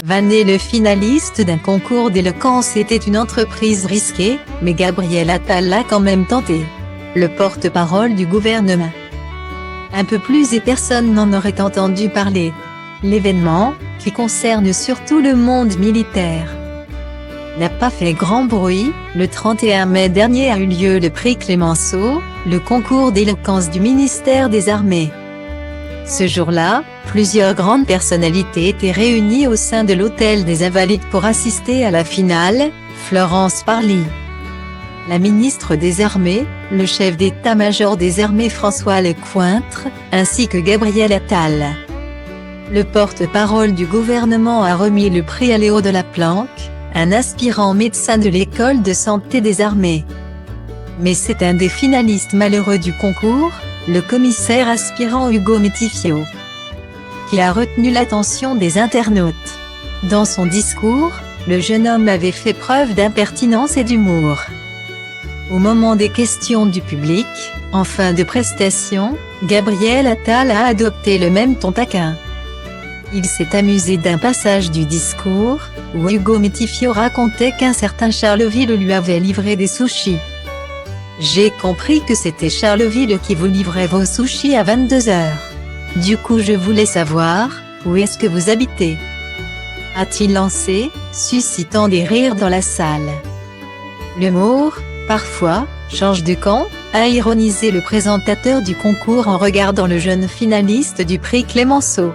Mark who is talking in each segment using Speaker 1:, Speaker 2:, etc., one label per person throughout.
Speaker 1: Vanner le finaliste d'un concours d'éloquence était une entreprise risquée, mais Gabriel Attal l'a quand même tenté. Le porte-parole du gouvernement. Un peu plus et personne n'en aurait entendu parler. L'événement, qui concerne surtout le monde militaire, n'a pas fait grand bruit. Le 31 mai dernier a eu lieu le prix Clémenceau, le concours d'éloquence du ministère des Armées. Ce jour-là, plusieurs grandes personnalités étaient réunies au sein de l'Hôtel des Invalides pour assister à la finale. Florence Parly, la ministre des Armées, le chef d'état-major des armées François Lecointre, ainsi que Gabriel Attal. Le porte-parole du gouvernement a remis le prix à Léo Delaplanque, un aspirant médecin de l'école de santé des armées. Mais c'est un des finalistes malheureux du concours, le commissaire aspirant Hugo Métifio, qui a retenu l'attention des internautes. Dans son discours, le jeune homme avait fait preuve d'impertinence et d'humour. Au moment des questions du public, en fin de prestation, Gabriel Attal a adopté le même ton taquin. Il s'est amusé d'un passage du discours, où Hugo Métifio racontait qu'un certain Charleville lui avait livré des sushis. « J'ai compris que c'était Charleville qui vous livrait vos sushis à 22h. Du coup je voulais savoir, où est-ce que vous habitez ?» a-t-il lancé, suscitant des rires dans la salle. L'humour, parfois, change de camp, a ironisé le présentateur du concours en regardant le jeune finaliste du prix Clémenceau.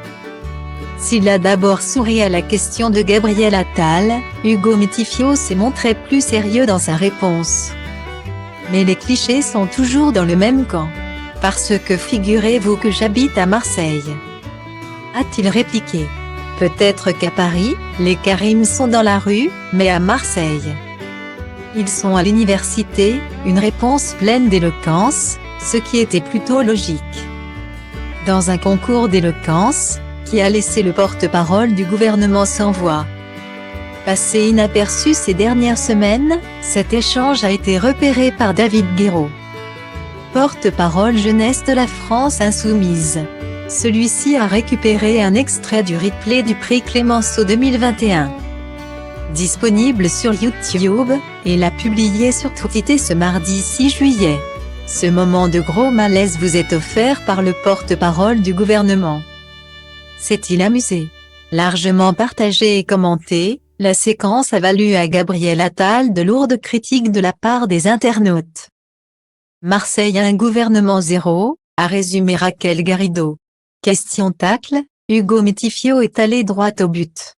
Speaker 1: S'il a d'abord souri à la question de Gabriel Attal, Hugo Métifio s'est montré plus sérieux dans sa réponse. Mais les clichés sont toujours dans le même camp. Parce que figurez-vous que j'habite à Marseille, a-t-il répliqué. Peut-être qu'à Paris, les Karim sont dans la rue, mais à Marseille, ils sont à l'université, une réponse pleine d'éloquence, ce qui était plutôt logique. Dans un concours d'éloquence, qui a laissé le porte-parole du gouvernement sans voix. Passé inaperçu ces dernières semaines, cet échange a été repéré par David Guiraud, porte-parole jeunesse de la France insoumise. Celui-ci a récupéré un extrait du replay du prix Clémenceau 2021. Disponible sur YouTube, et l'a publié sur Twitter ce mardi 6 juillet. Ce moment de gros malaise vous est offert par le porte-parole du gouvernement. S'est-il amusé? Largement partagé et commenté, la séquence a valu à Gabriel Attal de lourdes critiques de la part des internautes. Marseille a un gouvernement zéro, a résumé Raquel Garrido. Question tacle, Hugo Métifio est allé droit au but.